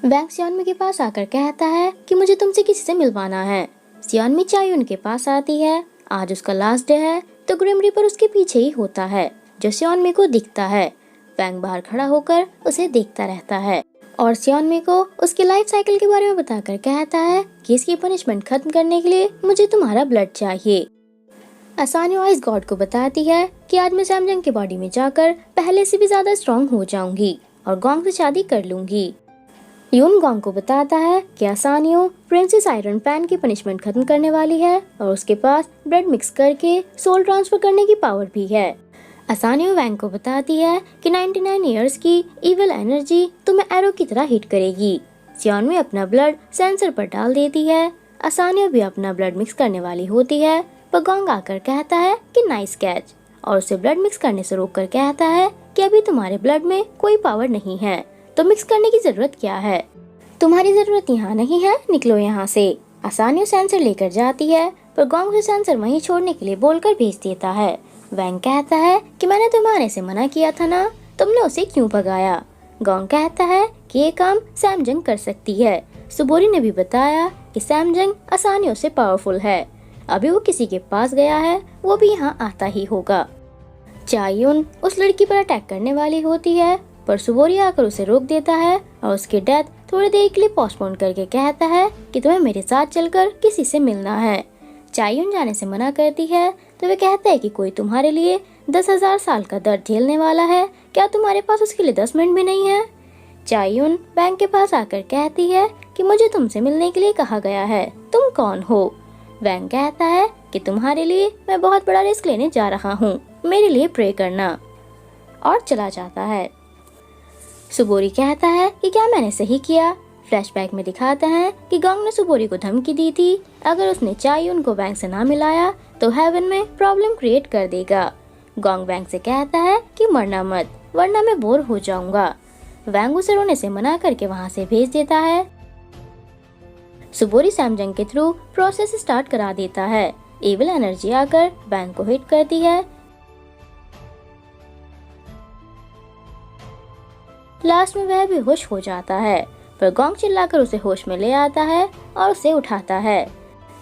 वैंग सियोनमी के पास आकर कहता है कि मुझे तुमसे किसी से मिलवाना है। सियोनमी चायुन के पास आती है। आज उसका लास्ट डे है तो ग्रिम रीपर उसके पीछे ही होता है जो सियोनमी को दिखता है। वैंग बाहर खड़ा होकर उसे देखता रहता है और सियोनमी को उसकी लाइफ साइकिल के बारे में बताकर कहता है कि इसकी पनिशमेंट खत्म करने के लिए मुझे तुम्हारा ब्लड चाहिए। असानियो आइस गॉड को बताती है कि आज मैं सैमजंग की बॉडी में जाकर पहले से भी ज्यादा स्ट्रॉन्ग हो जाऊंगी और गोंग से शादी कर लूंगी। यून गोंग को बताता है कि असानियो प्रिंसेस आयरन पैन की पनिशमेंट खत्म करने वाली है और उसके पास ब्लड मिक्स करके सोल ट्रांसफर करने की पावर भी है। असानियो वैंग को बताती है कि 99 इयर्स की इविल एनर्जी तुम्हें एरो की तरह हिट करेगी। सियोनमी अपना ब्लड सेंसर पर डाल देती है। असानियो भी अपना ब्लड मिक्स करने वाली होती है पर गोंग आकर कहता है कि नाइस कैच और उसे ब्लड मिक्स करने से रोककर कहता है कि अभी तुम्हारे ब्लड में कोई पावर नहीं है तो मिक्स करने की जरूरत क्या है, तुम्हारी जरूरत यहाँ नहीं है, निकलो यहाँ से। असानियो सेंसर लेकर जाती है पर गोंग उसे सेंसर वहीं छोड़ने के लिए बोलकर भेज देता है। वैंग कहता है कि मैंने तुम्हें आने से मना किया था ना, तुमने उसे क्यों भगाया। गोंग कहता है कि ये काम सैमजंग कर सकती है। सुबोरी ने भी बताया कि सैमजंग असानियो से पावरफुल है, अभी वो किसी के पास गया है, वो भी यहाँ आता ही होगा। चायुन उस लड़की पर अटैक करने वाली होती है पर सुबोरी आकर उसे रोक देता है और उसकी डेथ थोड़ी देर के लिए पोस्टपोन करके कहता है कि तुम्हें मेरे साथ चलकर किसी से मिलना है। चायुन जाने से मना करती है तो वे कहता है कि कोई तुम्हारे लिए 10,000 साल का दर्द झेलने वाला है, क्या तुम्हारे पास उसके लिए 10 मिनट भी नहीं है। चायुन बैंक के पास आकर कहती है कि मुझे तुमसे मिलने के लिए कहा गया है, तुम कौन हो। वैंग कहता है कि तुम्हारे लिए मैं बहुत बड़ा रिस्क लेने जा रहा हूँ, मेरे लिए प्रे करना, और चला जाता है। सुबोरी कहता है कि क्या मैंने सही किया। फ्लैशबैक में दिखाते हैं कि गोंग ने सुबोरी को धमकी दी थी अगर उसने चायुन को वैंग से ना मिलाया तो हेवन में प्रॉब्लम क्रिएट कर देगा। गोंग वैंग से कहता है कि मरना मत वरना मैं बोर हो जाऊंगा। वैंग उसे रोने से मना करके वहाँ से भेज देता है। सुबोरी सैमजंग के थ्रू प्रोसेस स्टार्ट करा देता है। एविल एनर्जी आकर वैंग को हिट करती है। लास्ट में वह बेहोश हो जाता है पर गोंग चिल्लाकर उसे होश में ले आता है और उसे उठाता है।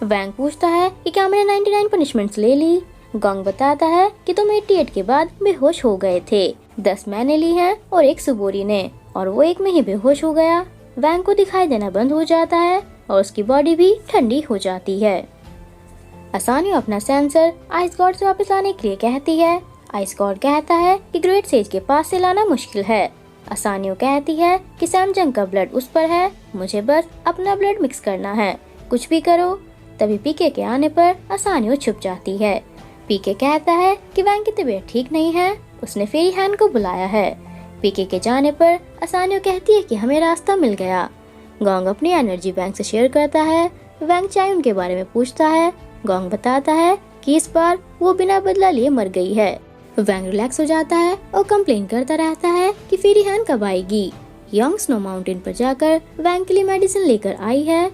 वैंग पूछता है कि क्या मैंने 99 पनिशमेंट्स ले ली। गोंग बताता है कि तुम 88 के बाद बेहोश हो गए थे, 10 मैंने ली हैं और एक सुबोरी ने, और वो एक में ही बेहोश हो गया। वैंग को दिखाई देना बंद हो जाता है और उसकी बॉडी भी ठंडी हो जाती है। असानियो अपना सेंसर आइस गॉड से वापस लाने के लिए कहती है। आइस गॉड कहता है कि ग्रेट सेज के पास से लाना मुश्किल है। असानियो कहती है कि सैमजंग का ब्लड उस पर है, मुझे बस अपना ब्लड मिक्स करना है, कुछ भी करो। तभी पीके के आने पर असानियो छुप जाती है। पीके कहता है कि वैंग की तबीयत ठीक नहीं है, उसने फेरी हैन को बुलाया है। पीके के जाने पर असानियो कहती है कि हमें रास्ता मिल गया। गोंग अपनी एनर्जी वैंग से शेयर करता है। वैंग चायुन के बारे में पूछता है। गोंग बताता है कि इस बार वो बिना बदला लिए मर गई है। वैंग रिलैक्स हो जाता है और कंप्लेन करता रहता है कि फेरी हैन कब आएगी। योंग स्नो माउंटेन पर जाकर वैंग के लिए मेडिसिन लेकर आई है।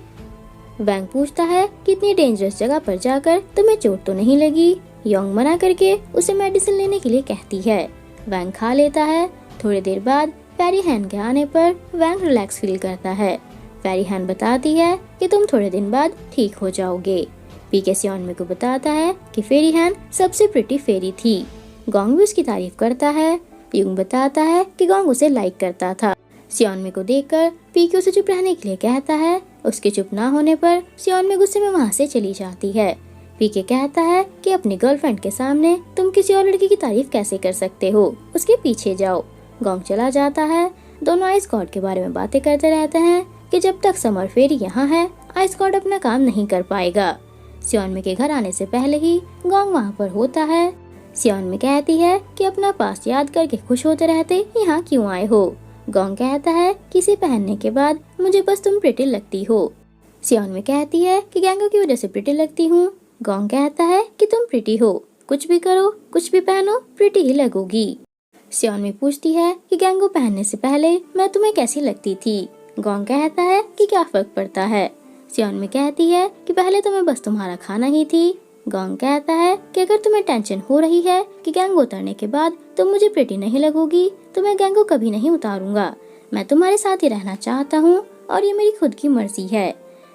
वैंग पूछता है कि इतनी डेंजरस जगह पर जाकर तुम्हें चोट तो नहीं लगी। योंग मना करके उसे मेडिसिन लेने के लिए कहती है। वैंग खा लेता है। थोड़ी देर बाद फेरी हैन के आने पर वैंग रिलैक्स फील करता है। फेरी हैन बताती है कि तुम थोड़े दिन बाद ठीक हो जाओगे। पीके सियोनमी को बताता है कि फेरी हैन सबसे प्रिटी फेरी थी। गोंग भी उसकी तारीफ करता है। युंग बताता है कि गोंग उसे लाइक करता था। सियोनमी को देखकर पीके उसे चुप रहने के लिए कहता है। उसके चुप ना होने पर सियोनमी गुस्से में वहाँ से चली जाती है। पीके कहता है कि अपनी गर्लफ्रेंड के सामने तुम किसी और लड़की की तारीफ कैसे कर सकते हो, उसके पीछे जाओ। गोंग चला जाता है। दोनों आइस गॉड के बारे में बातें करते रहते हैं कि जब तक समर फेरी यहाँ है आइस गॉड अपना काम नहीं कर पाएगा। सियोनमी के घर आने से पहले ही गोंग वहाँ पर होता है। सियोनमी कहती है कि अपना पास याद करके खुश होते रहते यहाँ क्यों आए हो। गोंग कहता है कि इसे पहनने के बाद मुझे बस तुम प्रिटी लगती हो। सियोनमी कहती है कि गैंगो की वजह से प्रिटी लगती हूँ। गोंग कहता है कि तुम प्रिटी हो, कुछ भी करो, कुछ भी पहनो, प्रिटी ही लगोगी। सियोनमी पूछती है कि गैंगो पहनने से पहले मैं तुम्हें कैसी लगती थी। गोंग कहता है कि क्या फर्क पड़ता है। सियोनमी कहती है कि पहले तो मैं बस तुम्हारा खाना ही थी। गोंग कहता है कि अगर तुम्हें टेंशन हो रही है कि गैंगो उतरने के बाद तुम मुझे प्रिटी नहीं लगोगी तो मैं गैंगो कभी नहीं उतारूंगा। मैं तुम्हारे साथ ही रहना चाहता हूँ और ये मेरी खुद की मर्जी है।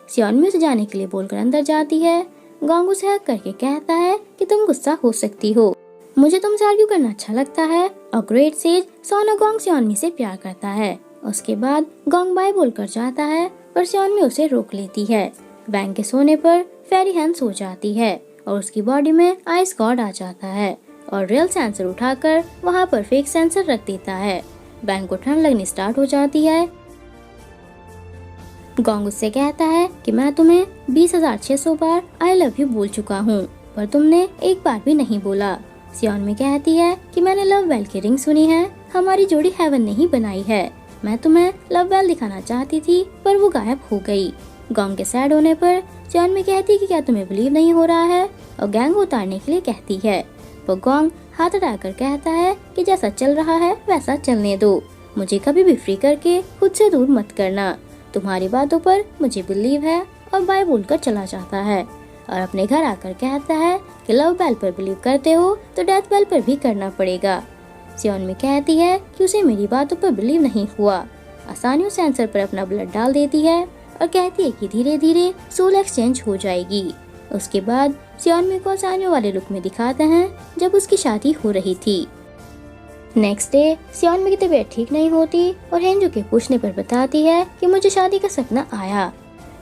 सियोनमी उसे जाने के लिए बोलकर अंदर जाती है। गोंग उसे हक करके कहता है कि तुम गुस्सा हो सकती हो, मुझे तुमसे आर्ग्यू करना अच्छा लगता है। और ग्रेट सेज सोनो गोंग सियोनमी से प्यार करता है। उसके बाद गोंग बाय बोलकर जाता है, पर सियोनमी उसे रोक लेती है। वैंग के सोने पर फेरी हैन सो जाती है और उसकी बॉडी में आइस गॉड आ जाता है और रियल सेंसर उठाकर वहाँ पर फेक सेंसर रख देता है। वैंग को ठंड लगनी स्टार्ट हो जाती है। गोंग उससे कहता है कि मैं तुम्हें 20,600 बार आई लव यू बोल चुका हूँ, पर तुमने एक बार भी नहीं बोला। सियोनमी कहती है कि मैंने लव बेल की रिंग सुनी है, हमारी जोड़ी हेवन नहीं बनाई है। मैं तुम्हें लव बेल दिखाना चाहती थी, पर वो गायब हो गई। गोंग के सैड होने पर सियोनमी कहती है कि क्या तुम्हें बिलीव नहीं हो रहा है, और गैंग उतारने के लिए कहती है। वो गोंग हाथ उठाकर कहता है कि जैसा चल रहा है वैसा चलने दो, मुझे कभी भी फ्री करके खुद से दूर मत करना। तुम्हारी बातों पर मुझे बिलीव है, और बाय बोलकर चला जाता है और अपने घर आकर कहता है कि लव बेल पर बिलीव करते हो तो डेथ बेल पर भी करना पड़ेगा। सियोनमी कहती है कि उसे मेरी बातों पर बिलीव नहीं हुआ। आसानियों सेंसर पर अपना ब्लड डाल देती है और कहती है कि धीरे धीरे सोल एक्सचेंज हो जाएगी। उसके बाद सियोनमी को आसानियों वाले लुक में दिखाते हैं जब उसकी शादी हो रही थी। नेक्स्ट डे सियोनमी की तबीयत ठीक नहीं होती और हेंजू के पूछने पर बताती है कि मुझे शादी का सपना आया।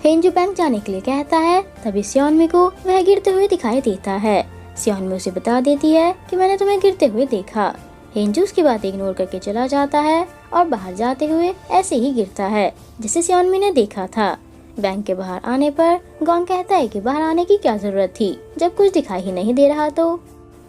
हेंजू बैंक जाने के लिए कहता है, तभी सियोनमी को वह गिरते हुए दिखाई देता है। सियोनमी उसे बता देती है कि मैंने तुम्हें गिरते हुए देखा। हेंजू उसकी बात इग्नोर करके चला जाता है और बाहर जाते हुए ऐसे ही गिरता है जिसे सियोनमी ने देखा था। बैंक के बाहर आने पर गोंग कहता है कि बाहर आने की क्या जरूरत थी जब कुछ दिखाई ही नहीं दे रहा। तो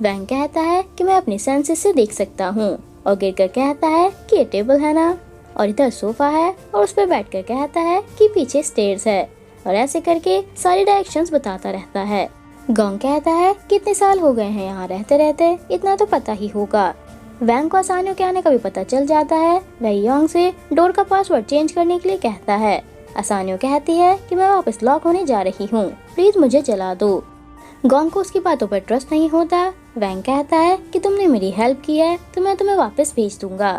बैंक कहता है कि मैं अपने सेंसेस से देख सकता हूँ और गिरकर कहता है कि ये टेबल है ना, और इधर सोफा है, और उस पर बैठकर कहता है कि पीछे स्टेयर्स है, और ऐसे करके सारी डायरेक्शंस बताता रहता है। गोंग कहता है कितने साल हो गए हैं यहाँ रहते रहते, इतना तो पता ही होगा। वैंग को आसानियों के आने का भी पता चल जाता है। वह योंग से डोर का पासवर्ड चेंज करने के लिए कहता है। आसानियों कहती है कि मैं वापस लॉक होने जा रही हूँ, प्लीज मुझे जला दो। गोंग को उसकी बातों पर ट्रस्ट नहीं होता। वैंग कहता है कि तुमने मेरी हेल्प की है तो मैं तुम्हें वापस भेज दूंगा।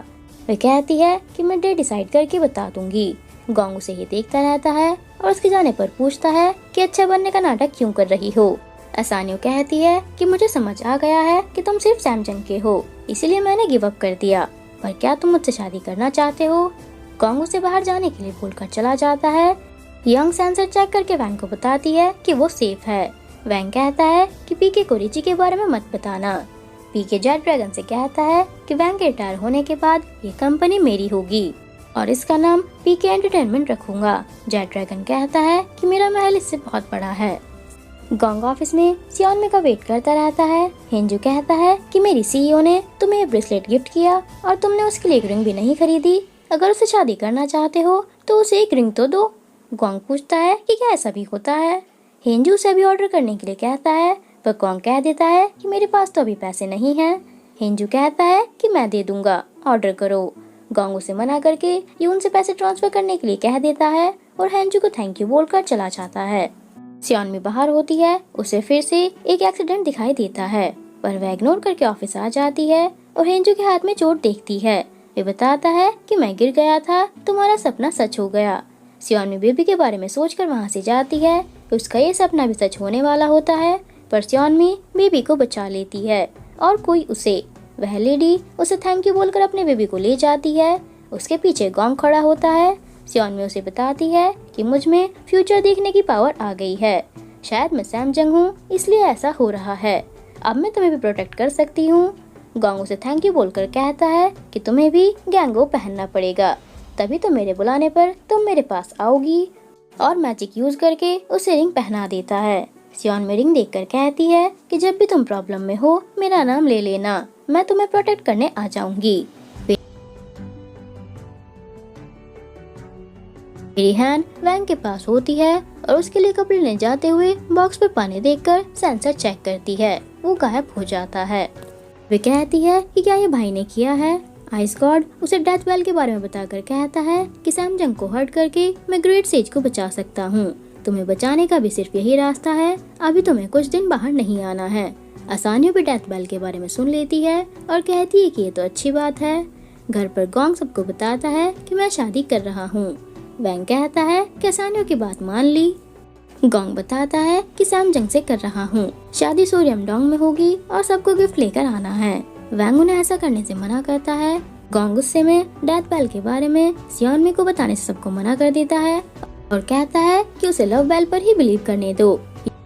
वह कहती है कि मैं डे डिसाइड करके बता दूंगी। गोंग उसे ही देखता रहता है और उसके जाने पर पूछता है कि अच्छा बनने का नाटक क्यों कर रही हो। आसानियों कहती है कि मुझे समझ आ गया है कि तुम सिर्फ सैमजंग के हो, इसीलिए मैंने गिव अप कर दिया, पर क्या तुम मुझसे शादी करना चाहते हो। गोंग उसे बाहर जाने के लिए बोलकर चला जाता है। यंग सेंसर चेक करके वैंग को बताती है कि वो सेफ है। वैंग कहता है कि पीके को रिची के बारे में मत बताना। पीके जेट ड्रैगन से कहता है कि वैंग के रिटायर होने के बाद ये कंपनी मेरी होगी और इसका नाम पीके एंटरटेनमेंट रखूंगा। जेट ड्रैगन कहता है कि मेरा महल इससे बहुत बड़ा है। गोंग ऑफिस में सियोनमी का वेट करता रहता है। हेंजू कहता है कि मेरी सीईओ ने तुम्हें ब्रेसलेट गिफ्ट किया और तुमने उसके लिए एक रिंग भी नहीं खरीदी। अगर उसे शादी करना चाहते हो तो उसे एक रिंग तो दो। गोंग पूछता है कि क्या ऐसा भी होता है। हेंजू उसे भी ऑर्डर करने के लिए कहता है, पर गोंग कह देता है कि मेरे पास तो अभी पैसे नहीं हैं। हेंजू कहता है कि मैं दे दूंगा, ऑर्डर करो। गोंग उसे मना करके यून से पैसे ट्रांसफर करने के लिए कह देता है और हेंजू को थैंक यू बोलकर चला जाता है। सियोनमी बाहर होती है, उसे फिर से एक एक्सीडेंट दिखाई देता है, पर वह इग्नोर करके ऑफिस आ जाती है और हेंजू के हाथ में चोट देखती है। वे बताता है कि मैं गिर गया था, तुम्हारा सपना सच हो गया। सियोनमी बेबी के बारे में सोचकर वहाँ से जाती है। उसका ये सपना भी सच होने वाला होता है, पर सियोनमी बेबी को बचा लेती है और कोई उसे, वह लेडी उसे थैंक यू बोलकर अपने बेबी को ले जाती है। उसके पीछे गोंग खड़ा होता है। सियोनमी उसे बताती है कि मुझ में फ्यूचर देखने की पावर आ गई है, शायद मैं सैमजंग हूँ इसलिए ऐसा हो रहा है, अब मैं तुम्हें भी प्रोटेक्ट कर सकती हूँ। गोंग उसे थैंक यू बोलकर कहता है कि तुम्हें भी गैंगो पहनना पड़ेगा, तभी तो मेरे बुलाने पर तुम मेरे पास आओगी, और मैजिक यूज करके उसे रिंग पहना देता है। सियोनमी रिंग देखकर कहती है कि जब भी तुम प्रॉब्लम में हो मेरा नाम ले लेना, मैं तुम्हें प्रोटेक्ट करने आ जाऊंगी। मेरी हैंड वैंग के पास होती है और उसके लिए कपड़े ले जाते हुए बॉक्स पर पानी देखकर सेंसर चेक करती है, वो गायब हो जाता है। वे कहती है कि क्या ये भाई ने किया है। आइस गॉड उसे डेथ बेल के बारे में बताकर कहता है कि सैमजंग को हर्ट करके मैं ग्रेट सेज को बचा सकता हूँ, तुम्हें बचाने का भी सिर्फ यही रास्ता है, अभी तुम्हें कुछ दिन बाहर नहीं आना है। आसानियों भी डेथ बेल के बारे में सुन लेती है और कहती है कि ये तो अच्छी बात है। घर पर गोंग सबको बताता है कि मैं शादी कर रहा हूँ। वैंग कहता है कि आसानियों की बात मान ली। गोंग बताता है कि सैमजंग से कर रहा हूँ, शादी सोरियमडोंग में होगी और सबको गिफ्ट लेकर आना है। वैंग उन्हें ऐसा करने से मना करता है। गोंग गुस्से में डेथ बेल के बारे में सियोनमी को बताने से सबको मना कर देता है और कहता है कि उसे लव बेल पर ही बिलीव करने दो।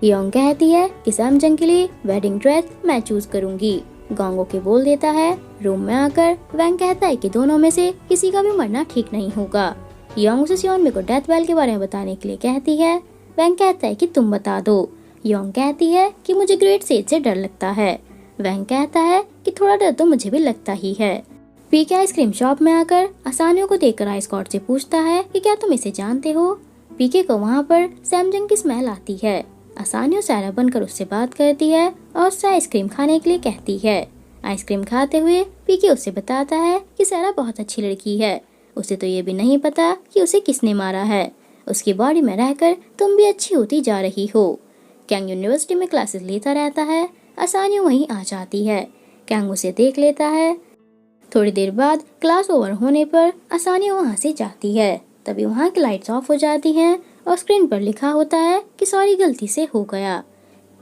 योंग कहती है कि सैमजंग के लिए वेडिंग ड्रेस मैं चूज करूंगी। गोंग ओके बोल देता है। रूम में आकर वैंग कहता है कि दोनों में से किसी का भी मरना ठीक नहीं होगा। योंग उसे सियोनमी को डेथ बेल के बारे में बताने के लिए कहती है। वैंग कहता है कि तुम बता दो। योंग कहती है कि मुझे ग्रेट सेज से डर लगता है। वैंग कहता है कि थोड़ा डर तो मुझे भी लगता ही है। पीके आइसक्रीम शॉप में आकर आसानियों को देखकर आइसकॉट से पूछता है कि क्या तुम इसे जानते हो। पीके को वहाँ पर सैमजंग की स्मेल आती है। आसानियों सैरा बनकर उससे बात करती है और उससे आइसक्रीम खाने के लिए कहती है। आइसक्रीम खाते हुए पीके उससे बताता है कि सैरा बहुत अच्छी लड़की है, उसे तो ये भी नहीं पता कि उसे किसने मारा है। उसकी बॉडी में रहकर तुम भी अच्छी होती जा रही हो। कैंग यूनिवर्सिटी में क्लासेस लेता रहता है। आसानियों वहीं आ जाती है। कैंग उसे देख लेता है। थोड़ी देर बाद क्लास ओवर होने पर आसानियों वहाँ से जाती है। तभी वहाँ की लाइट्स ऑफ हो जाती हैं और स्क्रीन पर लिखा होता है कि सॉरी गलती से हो गया।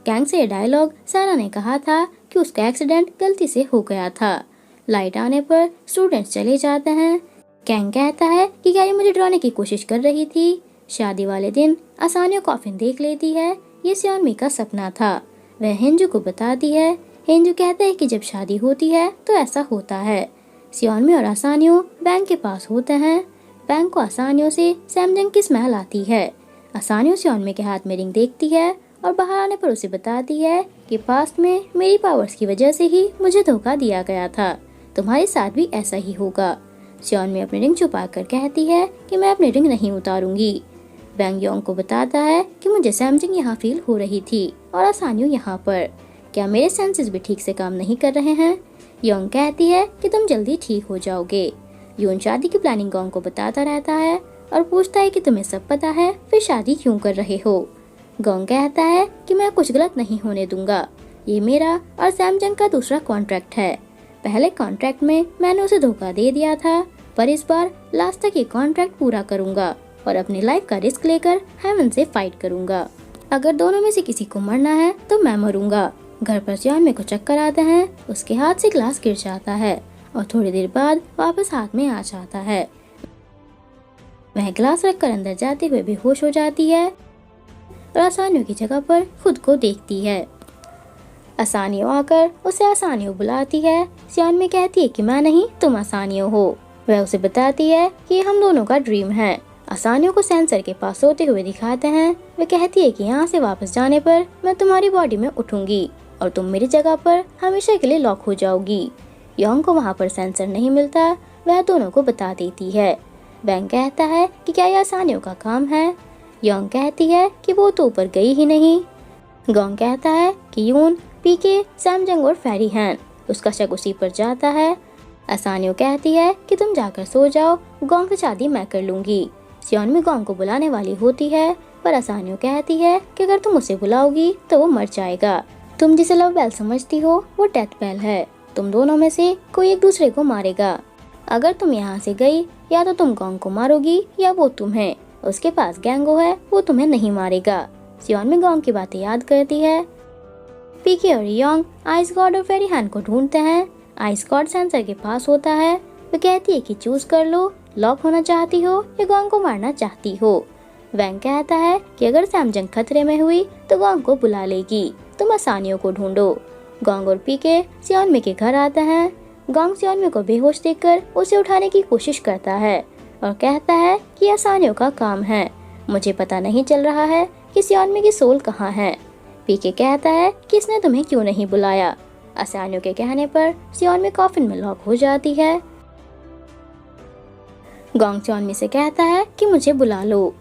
कैंग से ये डायलॉग सैरा ने कहा था कि उसका एक्सीडेंट गलती से हो गया था। लाइट आने पर स्टूडेंट्स चले जाते हैं। कैंग कहता है कि क्या ये मुझे डराने की कोशिश कर रही थी। शादी वाले दिन आसानियों कॉफिन देख लेती है। ये सियोनमी का सपना था। वह हिंजू को बताती है। हिंजू कहता है कि जब शादी होती है तो ऐसा होता है। सियोनमी और आसानियों बैंक के पास होते हैं। बैंक को आसानियों से सैमजंग की स्मेल आती है। आसानियों सियोनमी के हाथ में रिंग देखती है और बाहर आने पर उसे बताती है कि पास्ट में मेरी पावर्स की वजह से ही मुझे धोखा दिया गया था, तुम्हारे साथ भी ऐसा ही होगा। सियोनमी अपनी रिंग छुपा कर कहती है कि मैं अपनी रिंग नहीं उतारूंगी। बैंग योंग को बताता है कि मुझे सैमजंग यहाँ फील हो रही थी और आसानियों यहाँ पर। क्या मेरे सेंसेस भी ठीक से काम नहीं कर रहे हैं? योंग कहती है कि तुम जल्दी ठीक हो जाओगे। यून शादी की प्लानिंग गोंग को बताता रहता है और पूछता है कि तुम्हें सब पता है, फिर शादी क्यों कर रहे हो? गोंग कहता है कि मैं कुछ गलत नहीं होने दूंगा। ये मेरा और सैमजंग का दूसरा कॉन्ट्रैक्ट है। पहले कॉन्ट्रैक्ट में मैंने उसे धोखा दे दिया था, पर इस बार लास्ट तक ये कॉन्ट्रैक्ट पूरा करूंगा और अपनी लाइफ का रिस्क लेकर हेवन से फाइट करूंगा। अगर दोनों में से किसी को मरना है तो मैं मरूंगा। घर पर सियोनमी को चक्कर आते हैं। उसके हाथ से ग्लास गिर जाता है और थोड़ी देर बाद वापस हाथ में आ जाता है। वह ग्लास रखकर अंदर जाते हुए बेहोश हो जाती है और आसानियों की जगह पर खुद को देखती है। आसानियों आकर उसे आसानियों बुलाती है। सियोनमी कहती है कि मैं नहीं, तुम आसानियों हो। वह उसे बताती है कि हम दोनों का ड्रीम है। आसानियों को सेंसर के पास सोते हुए दिखाते हैं। वह कहती है कि यहाँ से वापस जाने पर मैं तुम्हारी बॉडी में उठूंगी और तुम मेरी जगह पर हमेशा के लिए लॉक हो जाओगी। योंग को वहाँ पर सेंसर नहीं मिलता। वह दोनों को बता देती है। बैंग कहता है कि क्या यह आसानियों का काम है? योंग कहती है कि वो तो ऊपर गई ही नहीं। गोंग कहता है कि यून, पीके, सैमजंग और फेरी हैन। उसका शक उसी पर जाता है। आसानियों कहती है कि तुम जाकर सो जाओ, गोंग से शादी मैं कर लूंगी। सियोनमी गोंग को बुलाने वाली होती है, पर आसानियों कहती है कि अगर तुम उसे बुलाओगी तो वो मर जाएगा। तुम जिसे लव बेल समझती हो वो डेथ बेल है। तुम दोनों में से कोई एक दूसरे को मारेगा। अगर तुम यहाँ से गई या तो तुम गोंग को मारोगी या वो तुम्हें। उसके पास गैंगो है, वो तुम्हें नहीं मारेगा। सियोनमी गोंग की बातें याद करती है। पीके और योंग आइस गॉड और फेरी हैन को ढूंढते हैं। आइस गॉड सेंसर के पास होता है। वो कहती है कि चूज कर लो, लॉक होना चाहती हो या गोंग को मारना चाहती हो। वैंग कहता है कि अगर सैमजंग खतरे में हुई तो गोंग को बुला लेगी, तुम आसानियों को ढूंढो। गोंग और पीके सियोनमी के घर आते हैं। गोंग सियोनमी को बेहोश देखकर उसे उठाने की कोशिश करता है और कहता है कि आसानियों का काम है, मुझे पता नहीं चल रहा है कि सियोनमी की सोल कहाँ है। पीके कहता है कि इसने तुम्हें क्यों नहीं बुलाया। आसानियों के कहने पर सियोनमी कॉफिन में लॉक हो जाती है। गोंग सियोनमी से कहता है कि मुझे बुला लो।